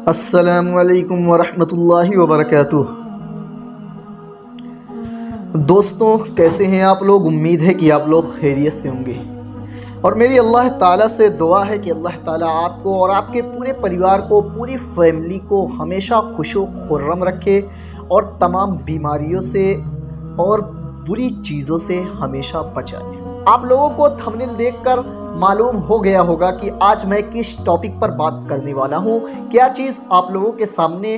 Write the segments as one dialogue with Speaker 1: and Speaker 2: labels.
Speaker 1: अस्सलामुअलैकुम वरहमतुल्लाहि वबरकातुह। दोस्तों, कैसे हैं आप लोग? उम्मीद है कि आप लोग खैरियत से होंगे और मेरी अल्लाह ताला से दुआ है कि अल्लाह ताला आपको और आपके पूरे परिवार को, पूरी फैमिली को हमेशा खुशो खुर्रम रखे और तमाम बीमारियों से और बुरी चीज़ों से हमेशा बचाए। आप लोगों को थंबनेल देखकर मालूम हो गया होगा कि आज मैं किस टॉपिक पर बात करने वाला हूँ, क्या चीज़ आप लोगों के सामने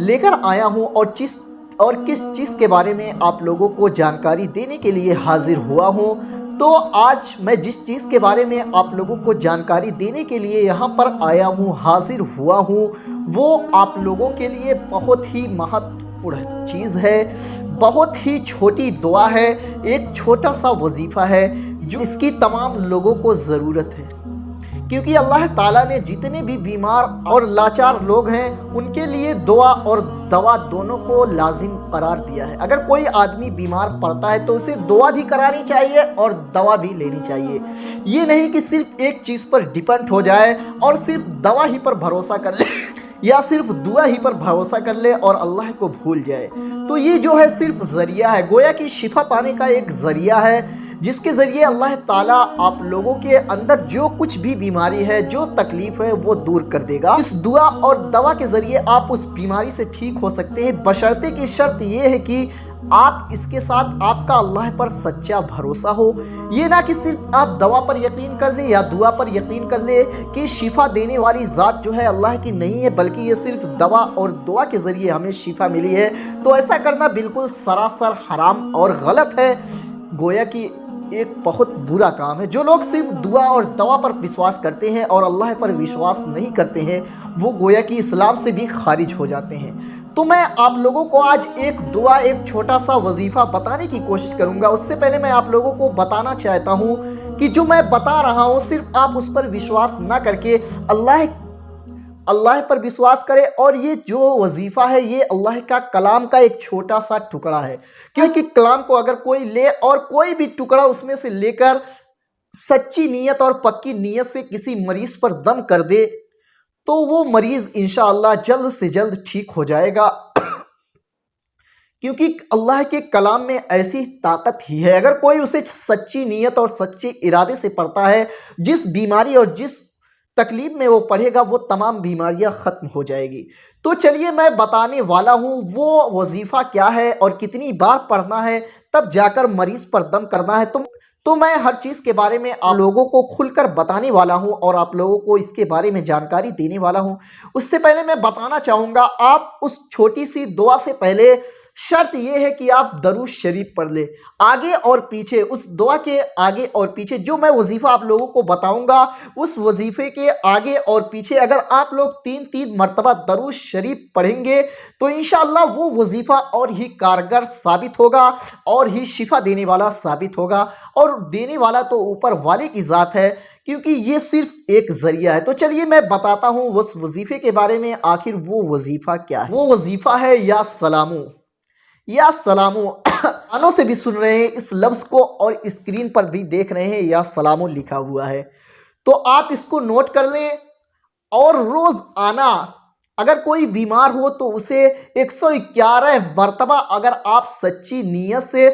Speaker 1: लेकर आया हूँ और किस चीज़ के बारे में आप लोगों को जानकारी देने के लिए हाजिर हुआ हूँ। तो आज मैं जिस चीज़ के बारे में आप लोगों को जानकारी देने के लिए यहाँ पर आया हूँ, हाजिर हुआ हूँ, वो आप लोगों के लिए बहुत ही महत्वपूर्ण चीज़ है, बहुत ही छोटी दुआ है, एक छोटा सा वजीफ़ा है जो इसकी तमाम लोगों को ज़रूरत है। क्योंकि अल्लाह ताला ने जितने भी बीमार और लाचार लोग हैं उनके लिए दुआ और दवा दोनों को लाजिम करार दिया है। अगर कोई आदमी बीमार पड़ता है तो उसे दुआ भी करानी चाहिए और दवा भी लेनी चाहिए। ये नहीं कि सिर्फ एक चीज़ पर डिपेंड हो जाए और सिर्फ दवा ही पर भरोसा कर ले या सिर्फ दुआ ही पर भरोसा कर ले और अल्लाह को भूल जाए। तो ये जो है सिर्फ ज़रिया है, गोया कि शिफा पाने का एक ज़रिया है जिसके ज़रिए अल्लाह ताला आप लोगों के अंदर जो कुछ भी बीमारी है, जो तकलीफ़ है, वो दूर कर देगा। इस दुआ और दवा के ज़रिए आप उस बीमारी से ठीक हो सकते हैं, बशर्ते की शर्त ये है कि आप इसके साथ आपका अल्लाह पर सच्चा भरोसा हो। ये ना कि सिर्फ आप दवा पर यकीन कर लें या दुआ पर यकीन कर लें कि शिफा देने वाली ज़ात जो है अल्लाह की नहीं है, बल्कि ये सिर्फ दवा और दुआ के ज़रिए हमें शिफा मिली है। तो ऐसा करना बिल्कुल सरासर हराम और गलत है, गोया कि एक बहुत बुरा काम है। जो लोग सिर्फ दुआ और दवा पर विश्वास करते हैं और अल्लाह पर विश्वास नहीं करते हैं, वो गोया कि इस्लाम से भी खारिज हो जाते हैं। तो मैं आप लोगों को आज एक दुआ, एक छोटा सा वजीफ़ा बताने की कोशिश करूंगा। उससे पहले मैं आप लोगों को बताना चाहता हूं कि जो मैं बता रहा हूं सिर्फ आप उस पर विश्वास ना करके अल्लाह पर विश्वास करें। और ये जो वजीफ़ा है ये अल्लाह का कलाम का एक छोटा सा टुकड़ा है, क्योंकि कलाम को अगर कोई ले और कोई भी टुकड़ा उसमें से लेकर सच्ची नीयत और पक्की नीयत से किसी मरीज पर दम कर दे तो वो मरीज इंशाअल्लाह जल्द से जल्द ठीक हो जाएगा। क्योंकि अल्लाह के कलाम में ऐसी ताकत ही है, अगर कोई उसे सच्ची नीयत और सच्चे इरादे से पढ़ता है, जिस बीमारी और जिस तकलीफ में वो पढ़ेगा वो तमाम बीमारियां खत्म हो जाएगी। तो चलिए मैं बताने वाला हूं वो वजीफा क्या है और कितनी बार पढ़ना है, तब जाकर मरीज पर दम करना है। तो मैं हर चीज़ के बारे में आप लोगों को खुलकर बताने वाला हूं और आप लोगों को इसके बारे में जानकारी देने वाला हूं। उससे पहले मैं बताना चाहूँगा, आप उस छोटी सी दुआ से पहले शर्त यह है कि आप दरूद शरीफ पढ़ ले। आगे और पीछे, उस दुआ के आगे और पीछे जो मैं वजीफ़ा आप लोगों को बताऊंगा, उस वजीफ़े के आगे और पीछे अगर आप लोग 3-3 मरतबा दरूद शरीफ पढ़ेंगे तो इंशाअल्लाह वो वजीफ़ा और ही कारगर साबित होगा और ही शिफा देने वाला साबित होगा। और देने वाला तो ऊपर वाले की ज़ात है, क्योंकि ये सिर्फ एक जरिया है। तो चलिए मैं बताता हूँ उस वजीफ़े के बारे में, आखिर वो वजीफ़ा क्या है। वो वजीफ़ा है या सलामू। या सलामो कानों से भी सुन रहे हैं इस लफ्ज़ को और स्क्रीन पर भी देख रहे हैं या सलामो लिखा हुआ है, तो आप इसको नोट कर लें। और रोज़ आना, अगर कोई बीमार हो तो उसे 111 मरतबा अगर आप सच्ची नीयत से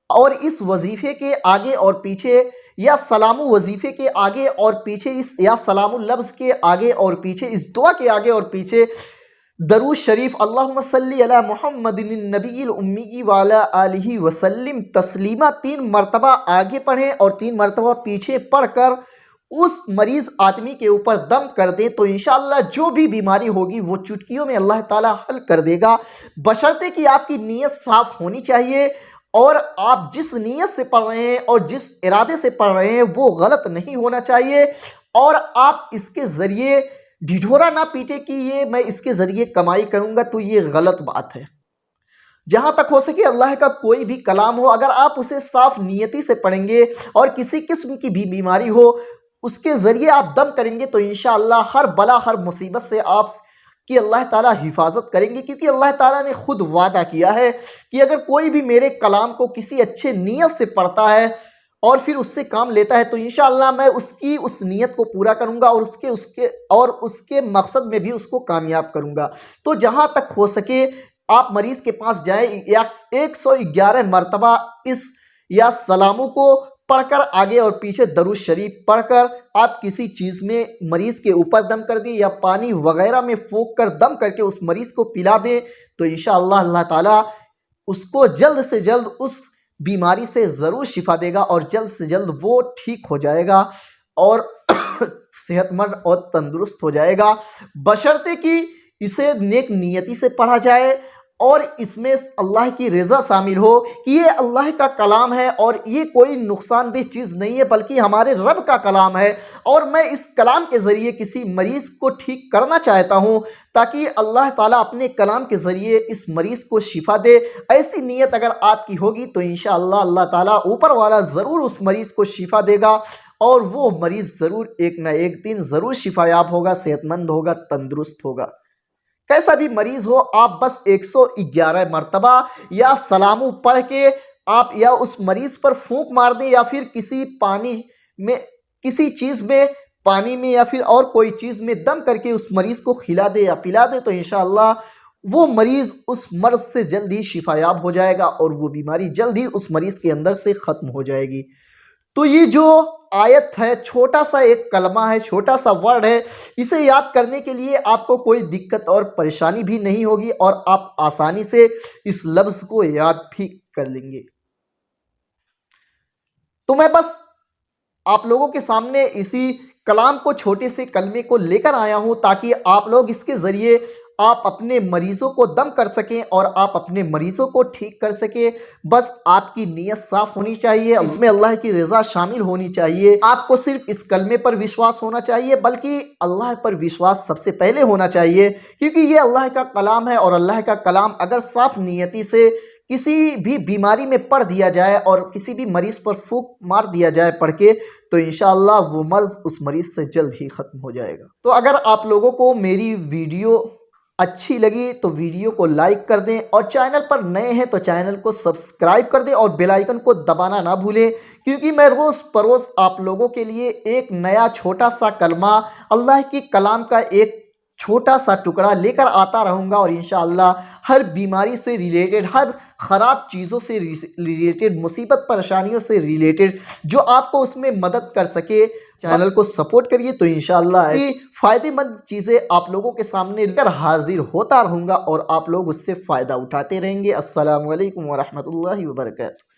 Speaker 1: और इस वजीफ़े के आगे और पीछे या सलामू वजीफ़े के आगे और पीछे, इस या सलामू लफ्ज़ के आगे और पीछे, इस दुआ के आगे और पीछे दरूद शरीफ अल्लाहुम्मा सल्ली अला मुहम्मदिन नबील उम्मी वाला आलिही वसल्लिम तस्लीमा 3 मरतबा आगे पढ़ें और 3 मरतबा पीछे पढ़कर उस मरीज आदमी के ऊपर दम कर दें तो इंशाअल्लाह जो भी बीमारी होगी वो चुटकियों में अल्लाह ताला हल कर देगा, बशर्ते कि आपकी नीयत साफ होनी चाहिए और आप जिस नीयत से पढ़ रहे हैं और जिस इरादे से पढ़ रहे हैं वो गलत नहीं होना चाहिए। और आप इसके ज़रिए ढिढोरा ना पीटे कि ये मैं इसके ज़रिए कमाई करूँगा, तो ये गलत बात है। जहाँ तक हो सके अल्लाह का कोई भी कलाम हो, अगर आप उसे साफ नियति से पढ़ेंगे और किसी किस्म की भी बीमारी हो उसके ज़रिए आप दम करेंगे तो इंशाअल्लाह हर बला हर मुसीबत से आप कि अल्लाह ताला हिफाजत करेंगे। क्योंकि अल्लाह ताला ने खुद वादा किया है कि अगर कोई भी मेरे कलाम को किसी अच्छे नीयत से पढ़ता है और फिर उससे काम लेता है तो इंशाअल्लाह मैं उसकी उस नीयत को पूरा करूंगा और उसके मकसद में भी उसको कामयाब करूंगा। तो जहां तक हो सके आप मरीज के पास जाएं, 111 मरतबा इस या सलामों को पढ़कर आगे और पीछे दरूद शरीफ पढ़कर आप किसी चीज़ में मरीज के ऊपर दम कर दें या पानी वगैरह में फूंक कर दम करके उस मरीज को पिला दें तो इंशाअल्लाह अल्लाह ताला उसको जल्द से जल्द उस बीमारी से ज़रूर शिफा देगा और जल्द से जल्द वो ठीक हो जाएगा और सेहतमंद और तंदुरुस्त हो जाएगा, बशर्ते कि इसे नेक नियति से पढ़ा जाए और इसमें अल्लाह की रज़ा शामिल हो कि ये अल्लाह का कलाम है और ये कोई नुकसानदेह चीज़ नहीं है बल्कि हमारे रब का कलाम है और मैं इस कलाम के ज़रिए किसी मरीज़ को ठीक करना चाहता हूँ ताकि अल्लाह ताला अपने कलाम के ज़रिए इस मरीज़ को शिफा दे। ऐसी नीयत अगर आपकी होगी तो इंशाअल्लाह अल्लाह ताला ऊपर वाला ज़रूर उस मरीज़ को शिफा देगा और वो मरीज़ ज़रूर एक ना एक दिन ज़रूर शिफायाब होगा, सेहतमंद होगा, तंदुरुस्त होगा। कैसा भी मरीज हो आप बस 111 मरतबा या सलामू पढ़ के आप या उस मरीज पर फूंक मार दें या फिर किसी पानी में किसी चीज़ में पानी में या फिर और कोई चीज़ में दम करके उस मरीज को खिला दे या पिला दे तो इंशाअल्लाह वो मरीज उस मर्ज से जल्द ही शिफायाब हो जाएगा और वो बीमारी जल्द ही उस मरीज के अंदर से ख़त्म हो जाएगी। तो ये जो आयत है, छोटा सा एक कलमा है, छोटा सा वर्ड है, इसे याद करने के लिए आपको कोई दिक्कत और परेशानी भी नहीं होगी और आप आसानी से इस लफ्ज़ को याद भी कर लेंगे। तो मैं बस आप लोगों के सामने इसी कलाम को, छोटे से कलमे को लेकर आया हूं ताकि आप लोग इसके ज़रिए आप अपने मरीज़ों को दम कर सकें और आप अपने मरीज़ों को ठीक कर सकें। बस आपकी नीयत साफ़ होनी चाहिए, इसमें अल्लाह की रज़ा शामिल होनी चाहिए। आपको सिर्फ इस कलमे पर विश्वास होना चाहिए बल्कि अल्लाह पर विश्वास सबसे पहले होना चाहिए क्योंकि ये अल्लाह का कलाम है और अल्लाह का कलाम अगर साफ़ नीयती से किसी भी बीमारी में पढ़ दिया जाए और किसी भी मरीज़ पर फूंक मार दिया जाए पढ़ के तो इंशाअल्लाह वो मर्ज़ उस मरीज़ से जल्द ही ख़त्म हो जाएगा। तो अगर आप लोगों को मेरी वीडियो अच्छी लगी तो वीडियो को लाइक कर दें और चैनल पर नए हैं तो चैनल को सब्सक्राइब कर दें और बेल आइकन को दबाना ना भूलें क्योंकि मैं रोज़ बरोज़ आप लोगों के लिए एक नया छोटा सा कलमा, अल्लाह की कलाम का एक छोटा सा टुकड़ा लेकर आता रहूँगा और इंशाअल्लाह हर बीमारी से रिलेटेड, हर ख़राब चीज़ों से रिलेटेड, मुसीबत परेशानियों से रिलेटेड जो आपको उसमें मदद कर सके, चैनल को सपोर्ट करिए तो इंशाअल्लाह ऐसी फ़ायदेमंद चीज़ें आप लोगों के सामने लेकर हाजिर होता रहूँगा और आप लोग उससे फ़ायदा उठाते रहेंगे। अस्सलामु अलैकुम व रहमतुल्लाहि व बरकातहू।